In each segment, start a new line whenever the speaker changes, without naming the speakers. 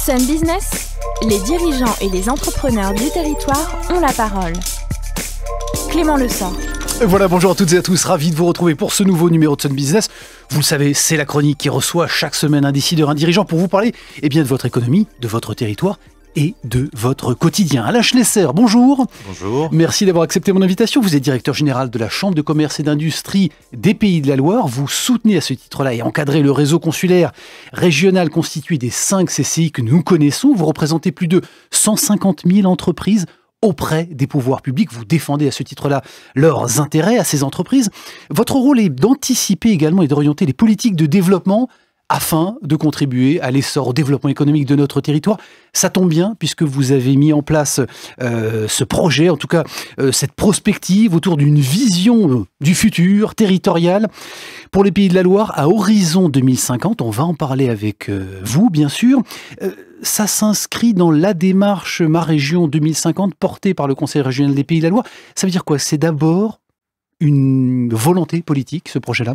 Sun Business, les dirigeants et les entrepreneurs du territoire ont la parole. Clément Lessort.
Voilà, bonjour à toutes et à tous, ravi de vous retrouver pour ce nouveau numéro de Sun Business. Vous le savez, c'est la chronique qui reçoit chaque semaine un décideur, un dirigeant pour vous parler de votre économie, de votre territoire et de votre quotidien. Alain Schlesser, bonjour.
Bonjour.
Merci d'avoir accepté mon invitation. Vous êtes directeur général de la Chambre de commerce et d'industrie des Pays de la Loire. Vous soutenez à ce titre-là et encadrez le réseau consulaire régional constitué des 5 CCI que nous connaissons. Vous représentez plus de 150 000 entreprises auprès des pouvoirs publics. Vous défendez à ce titre-là leurs intérêts à ces entreprises. Votre rôle est d'anticiper également et d'orienter les politiques de développement afin de contribuer à l'essor, au développement économique de notre territoire. Ça tombe bien, puisque vous avez mis en place ce projet, en tout cas cette prospective autour d'une vision du futur territorial pour les Pays de la Loire à horizon 2050. On va en parler avec vous, bien sûr. Ça s'inscrit dans la démarche Ma Région 2050 portée par le Conseil régional des Pays de la Loire. Ça veut dire quoi? C'est d'abord une volonté politique, ce projet-là?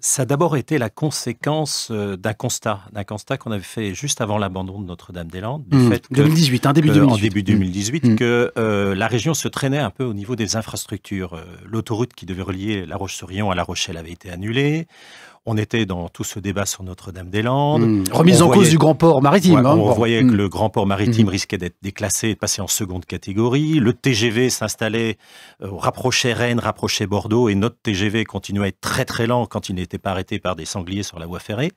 Ça a d'abord été la conséquence d'un constat qu'on avait fait juste avant l'abandon de Notre-Dame-des-Landes. Du fait que,
2018, début 2018.
En début 2018, que la région se traînait un peu au niveau des infrastructures. L'autoroute qui devait relier La Roche-sur-Yon à La Rochelle avait été annulée. On était dans tout ce débat sur Notre-Dame-des-Landes.
Remise en cause du grand port maritime.
Ouais, on voyait que le grand port maritime risquait d'être déclassé et de passer en seconde catégorie. Le TGV s'installait, rapprochait Rennes, rapprochait Bordeaux, et notre TGV continuait à être très très lent quand il n'était pas arrêté par des sangliers sur la voie ferrée.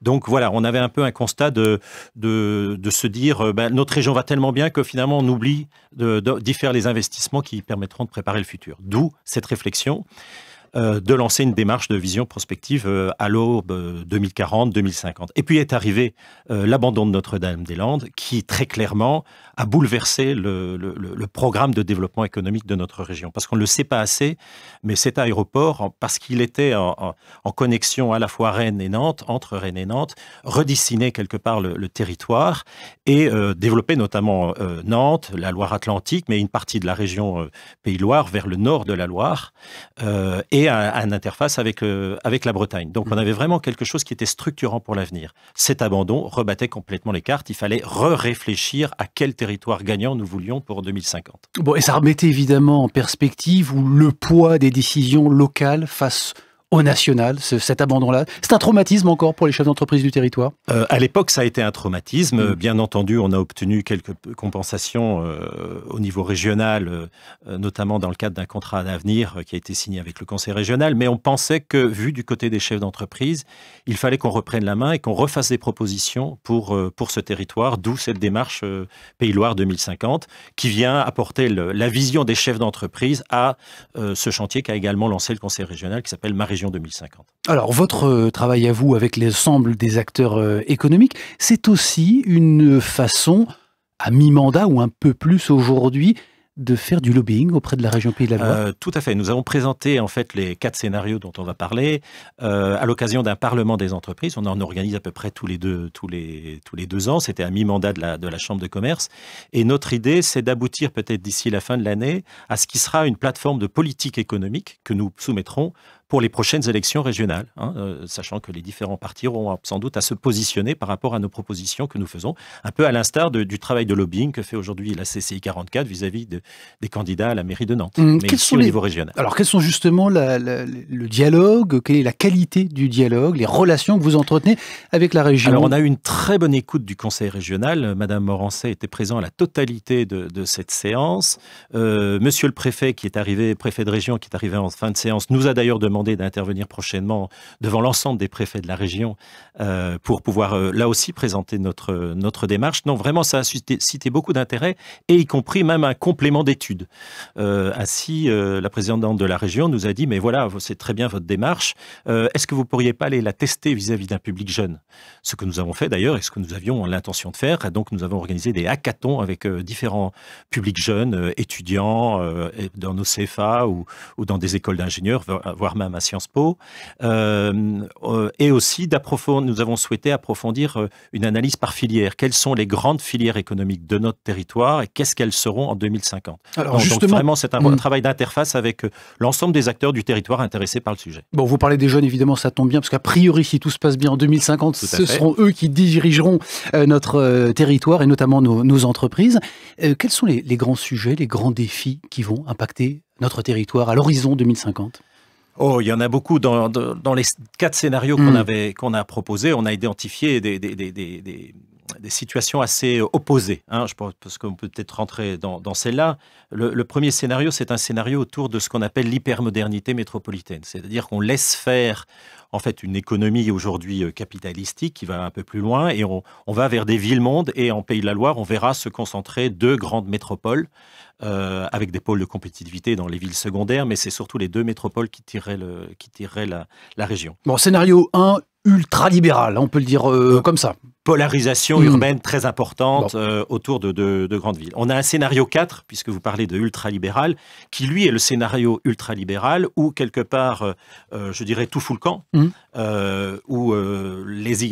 Donc voilà, on avait un peu un constat de se dire notre région va tellement bien que finalement on oublie d'y faire les investissements qui permettront de préparer le futur. D'où cette réflexion. De lancer une démarche de vision prospective à l'aube 2040-2050. Et puis est arrivé l'abandon de Notre-Dame-des-Landes qui, très clairement, a bouleversé le programme de développement économique de notre région. Parce qu'on ne le sait pas assez, mais cet aéroport, parce qu'il était en connexion à la fois Rennes et Nantes, entre Rennes et Nantes, redessinait quelque part le territoire et développait notamment Nantes, la Loire-Atlantique, mais une partie de la région Pays de Loire vers le nord de la Loire, et à une interface avec la Bretagne. Donc on avait vraiment quelque chose qui était structurant pour l'avenir. Cet abandon rebattait complètement les cartes. Il fallait réfléchir à quel territoire gagnant nous voulions pour 2050.
Bon, et ça remettait évidemment en perspective le poids des décisions locales face au national, cet abandon-là. C'est un traumatisme encore pour les chefs d'entreprise du territoire?
À l'époque, ça a été un traumatisme. Bien entendu, on a obtenu quelques compensations au niveau régional, notamment dans le cadre d'un contrat d'avenir qui a été signé avec le Conseil régional. Mais on pensait que, vu du côté des chefs d'entreprise, il fallait qu'on reprenne la main et qu'on refasse des propositions pour ce territoire, d'où cette démarche Pays Loire 2050, qui vient apporter la vision des chefs d'entreprise à ce chantier qu'a également lancé le Conseil régional, qui s'appelle Ma Région 2050.
Alors, votre travail à vous avec l'ensemble des acteurs économiques, c'est aussi une façon, à mi-mandat ou un peu plus aujourd'hui, de faire du lobbying auprès de la région Pays de la Loire?
Tout à fait. Nous avons présenté en fait les 4 scénarios dont on va parler à l'occasion d'un Parlement des entreprises. On en organise à peu près tous les 2 ans. C'était un mi-mandat de la Chambre de commerce. Et notre idée, c'est d'aboutir peut-être d'ici la fin de l'année à ce qui sera une plateforme de politique économique que nous soumettrons pour les prochaines élections régionales, sachant que les différents partis auront sans doute à se positionner par rapport à nos propositions que nous faisons, un peu à l'instar du travail de lobbying que fait aujourd'hui la CCI 44 vis-à-vis des candidats à la mairie de Nantes, mais ici au niveau régional.
Alors, quels sont justement le dialogue, quelle est la qualité du dialogue, les relations que vous entretenez avec la région?
Alors, on a eu une très bonne écoute du Conseil régional. Madame Morancet était présent à la totalité de cette séance. Monsieur le préfet, préfet de région, qui est arrivé en fin de séance, nous a d'ailleurs demandé d'intervenir prochainement devant l'ensemble des préfets de la région pour pouvoir là aussi présenter notre démarche. Non, vraiment, ça a suscité beaucoup d'intérêt et y compris même un complément d'études. Ainsi, la présidente de la région nous a dit, mais voilà, c'est très bien votre démarche, est-ce que vous pourriez pas aller la tester vis-à-vis d'un public jeune? Ce que nous avons fait d'ailleurs et ce que nous avions l'intention de faire. Et donc, nous avons organisé des hackathons avec différents publics jeunes, étudiants dans nos CFA ou dans des écoles d'ingénieurs, voire même à Sciences Po, et aussi nous avons souhaité approfondir une analyse par filière. Quelles sont les grandes filières économiques de notre territoire et qu'est-ce qu'elles seront en 2050?
Alors
donc
justement,
vraiment, c'est un travail d'interface avec l'ensemble des acteurs du territoire intéressés par le sujet.
Bon, vous parlez des jeunes, évidemment, ça tombe bien, parce qu'a priori, si tout se passe bien en 2050, ce seront eux qui dirigeront notre territoire et notamment nos entreprises. Quels sont les grands sujets, les grands défis qui vont impacter notre territoire à l'horizon 2050 ?
Oh, il y en a beaucoup. Dans les 4 scénarios qu'on a proposés, on a identifié des situations assez opposées. Je pense qu'on peut peut-être rentrer dans celle-là. Le premier scénario, c'est un scénario autour de ce qu'on appelle l'hypermodernité métropolitaine. C'est-à-dire qu'on laisse faire en fait une économie aujourd'hui capitalistique qui va un peu plus loin et on va vers des villes-mondes et en Pays de la Loire, on verra se concentrer 2 grandes métropoles avec des pôles de compétitivité dans les villes secondaires, mais c'est surtout les 2 métropoles qui tireraient la région.
Bon, scénario 1, ultra-libéral, on peut le dire comme ça.
Polarisation urbaine très importante autour de grandes villes. On a un scénario 4, puisque vous parlez de ultralibéral, qui lui est le scénario ultralibéral où quelque part, je dirais, tout fout le camp, où les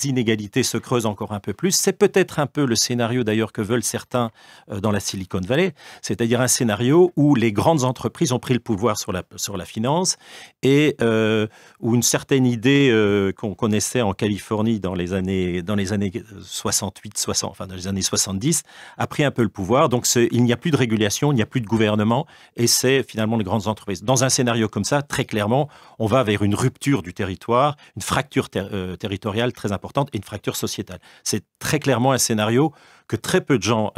inégalités se creusent encore un peu plus. C'est peut-être un peu le scénario d'ailleurs que veulent certains dans la Silicon Valley, c'est-à-dire un scénario où les grandes entreprises ont pris le pouvoir sur la finance et où une certaine idée qu'on connaissait en Californie dans les années 68, enfin dans les années 70, a pris un peu le pouvoir. Donc il n'y a plus de régulation, il n'y a plus de gouvernement, et c'est finalement les grandes entreprises. Dans un scénario comme ça, très clairement, on va vers une rupture du territoire, une fracture territoriale très importante et une fracture sociétale. C'est très clairement un scénario que très peu de gens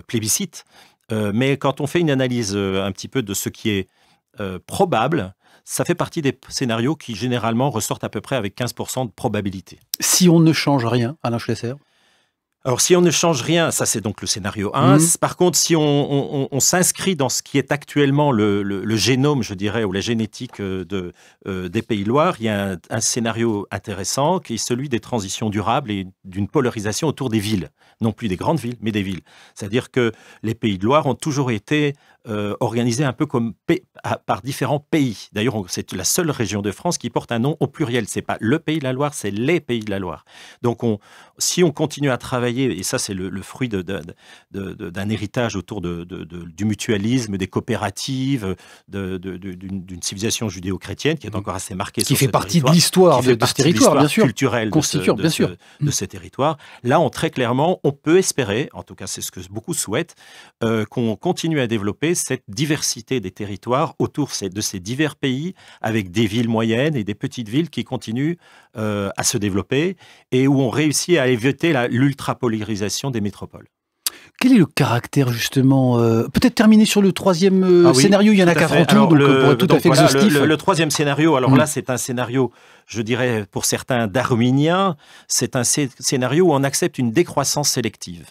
plébiscitent, mais quand on fait une analyse un petit peu de ce qui est probable, ça fait partie des scénarios qui, généralement, ressortent à peu près avec 15% de probabilité.
Si on ne change rien, Alain Schlesser ?
Alors, si on ne change rien, ça c'est donc le scénario 1. Par contre, si on s'inscrit dans ce qui est actuellement le génome, je dirais, ou la génétique des Pays de Loire, il y a un scénario intéressant qui est celui des transitions durables et d'une polarisation autour des villes. Non plus des grandes villes, mais des villes. C'est-à-dire que les Pays de Loire ont toujours été organisés un peu comme par différents pays. D'ailleurs, c'est la seule région de France qui porte un nom au pluriel. C'est pas le Pays de la Loire, c'est les Pays de la Loire. Donc, si on continue à travailler, et ça c'est le fruit d'un héritage autour du mutualisme, des coopératives, d'une civilisation judéo-chrétienne qui est encore assez marquée
qui fait partie de l'histoire de ce territoire, bien sûr,
culturelle de ces territoires. Là, très clairement, on peut espérer, en tout cas c'est ce que beaucoup souhaitent, qu'on continue à développer cette diversité des territoires autour de ces divers pays, avec des villes moyennes et des petites villes qui continuent à se développer et où on réussit à éviter l'ultrapolarisation des métropoles.
Quel est le caractère, justement, peut-être terminer sur le troisième scénario, il y en a 4 en tout, donc pour être tout à fait exhaustif.
Le troisième scénario, alors là, c'est un scénario, je dirais, pour certains, darwinien. C'est un scénario où on accepte une décroissance sélective.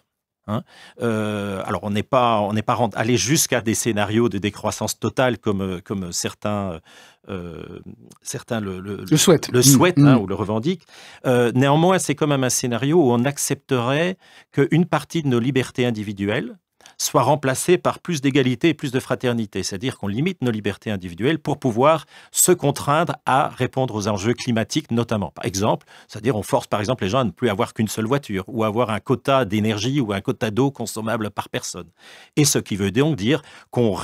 Alors, on n'est pas allé jusqu'à des scénarios de décroissance totale comme certains le souhaitent ou le revendiquent. Néanmoins, c'est quand même un scénario où on accepterait qu'une partie de nos libertés individuelles soit remplacée par plus d'égalité et plus de fraternité. C'est-à-dire qu'on limite nos libertés individuelles pour pouvoir se contraindre à répondre aux enjeux climatiques notamment. Par exemple, c'est-à-dire on force par exemple les gens à ne plus avoir qu'une seule voiture ou avoir un quota d'énergie ou un quota d'eau consommable par personne. Et ce qui veut donc dire qu'on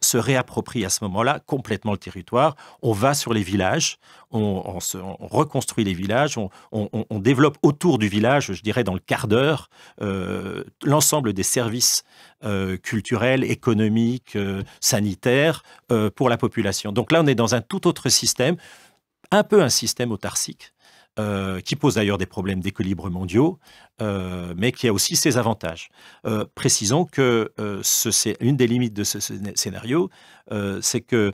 se réapproprie à ce moment-là complètement le territoire. On va sur les villages, on reconstruit les villages, on développe autour du village, je dirais dans le quart d'heure, l'ensemble des services culturels, économiques, sanitaires pour la population. Donc là, on est dans un tout autre système, un peu un système autarcique, qui pose d'ailleurs des problèmes d'équilibre mondiaux, mais qui a aussi ses avantages. Précisons que une des limites de ce scénario, c'est que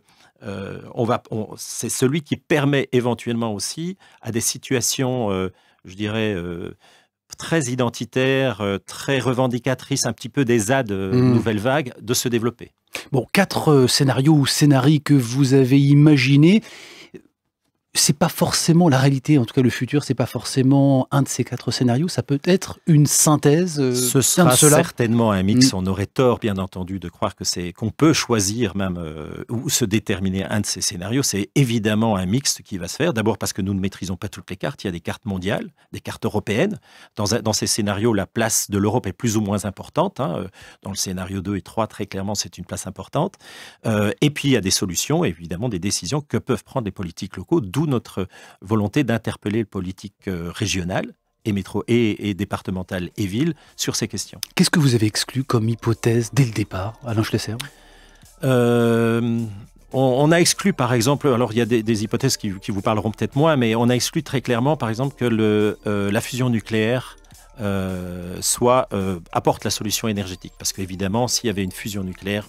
c'est celui qui permet éventuellement aussi à des situations, je dirais, très identitaires, très revendicatrices, un petit peu des ZAD nouvelle vague, de se développer.
Bon, 4 scénarios ou scénarii que vous avez imaginés. c'est pas forcément la réalité, en tout cas le futur, c'est pas forcément un de ces 4 scénarios, ça peut être une synthèse
Ce sera certainement un mix. On aurait tort, bien entendu, de croire qu'on peut choisir même ou se déterminer un de ces scénarios. C'est évidemment un mix qui va se faire. D'abord parce que nous ne maîtrisons pas toutes les cartes. Il y a des cartes mondiales, des cartes européennes. Dans ces scénarios, la place de l'Europe est plus ou moins importante. Dans le scénario 2 et 3, très clairement, c'est une place importante. Et puis, il y a des solutions, évidemment, des décisions que peuvent prendre les politiques locaux, d'où notre volonté d'interpeller les politiques régionales et départementales et villes sur ces questions.
Qu'est-ce que vous avez exclu comme hypothèse dès le départ, Alain Schlesser ?
On a exclu, par exemple, alors il y a des hypothèses qui vous parleront peut-être moins, mais on a exclu très clairement, par exemple, que la fusion nucléaire apporte la solution énergétique. Parce qu'évidemment, s'il y avait une fusion nucléaire,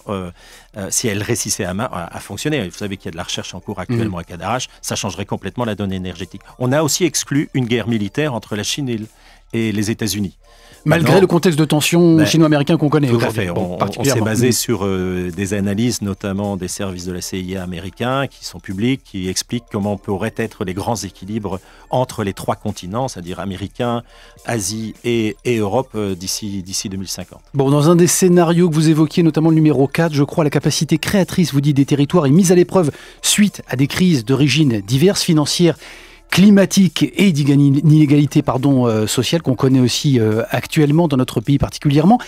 si elle réussissait à fonctionner, vous savez qu'il y a de la recherche en cours actuellement à Cadarache, ça changerait complètement la donne énergétique. On a aussi exclu une guerre militaire entre la Chine et les États-Unis.
Malgré le contexte de tension chino-américain qu'on connaît.
Tout à fait. On s'est basé sur des analyses, notamment des services de la CIA américains, qui sont publics, qui expliquent comment pourraient être les grands équilibres entre les 3 continents, c'est-à-dire américains, Asie et Europe d'ici 2050.
Bon, dans un des scénarios que vous évoquiez, notamment le numéro 4, je crois la capacité créatrice, vous dites, des territoires est mise à l'épreuve suite à des crises d'origine diverses, financières, climatique et d'inégalité sociale qu'on connaît aussi actuellement dans notre pays particulièrement.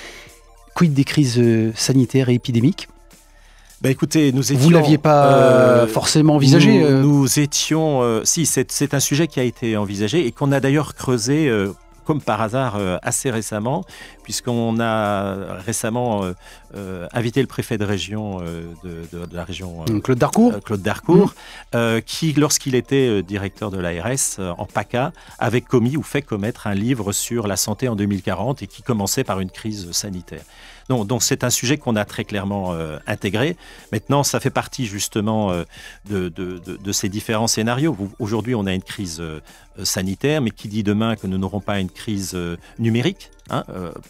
Quid des crises sanitaires et épidémiques ?
Écoutez, nous étions...
Vous ne l'aviez pas forcément envisagé
Nous étions... si, c'est un sujet qui a été envisagé et qu'on a d'ailleurs creusé... comme par hasard, assez récemment, puisqu'on a récemment invité le préfet de région de la région
Claude Darcourt,
qui, lorsqu'il était directeur de l'ARS en PACA, avait fait commettre un livre sur la santé en 2040 et qui commençait par une crise sanitaire. Donc c'est un sujet qu'on a très clairement intégré. Maintenant, ça fait partie justement de ces différents scénarios. Aujourd'hui, on a une crise sanitaire, mais qui dit demain que nous n'aurons pas une crise numérique,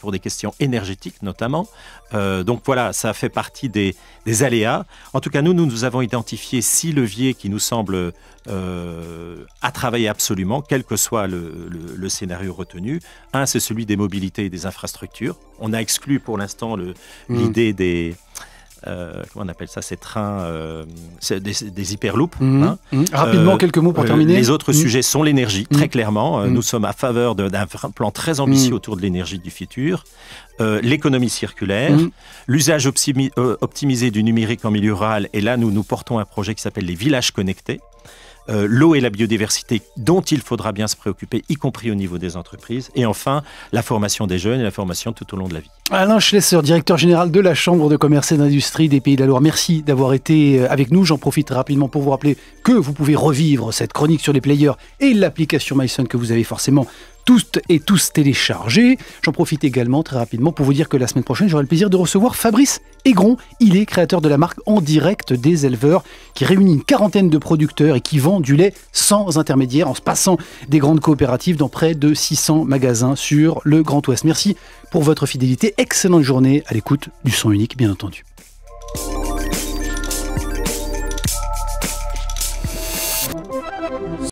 pour des questions énergétiques notamment. Donc voilà, ça fait partie des aléas. En tout cas, nous avons identifié 6 leviers qui nous semblent à travailler absolument, quel que soit le scénario retenu. Un, c'est celui des mobilités et des infrastructures. On a exclu pour l'instant l'idée des... comment on appelle ça, ces trains, des hyperloops.
Rapidement, quelques mots pour terminer.
Les autres sujets sont l'énergie, très clairement. Nous sommes à faveur d'un plan très ambitieux autour de l'énergie du futur. L'économie circulaire, l'usage optimisé du numérique en milieu rural. Et là, nous portons un projet qui s'appelle les villages connectés. L'eau et la biodiversité dont il faudra bien se préoccuper, y compris au niveau des entreprises. Et enfin, la formation des jeunes et la formation tout au long de la vie.
Alain Schlesser, directeur général de la Chambre de commerce et d'industrie des Pays de la Loire. Merci d'avoir été avec nous. J'en profite rapidement pour vous rappeler que vous pouvez revivre cette chronique sur les players et l'application myson que vous avez forcément toutes et tous téléchargés. J'en profite également très rapidement pour vous dire que la semaine prochaine, j'aurai le plaisir de recevoir Fabrice Aigron. Il est créateur de la marque En Direct des éleveurs qui réunit une quarantaine de producteurs et qui vend du lait sans intermédiaire en se passant des grandes coopératives dans près de 600 magasins sur le Grand Ouest. Merci pour votre fidélité. Excellente journée à l'écoute du son unique, bien entendu.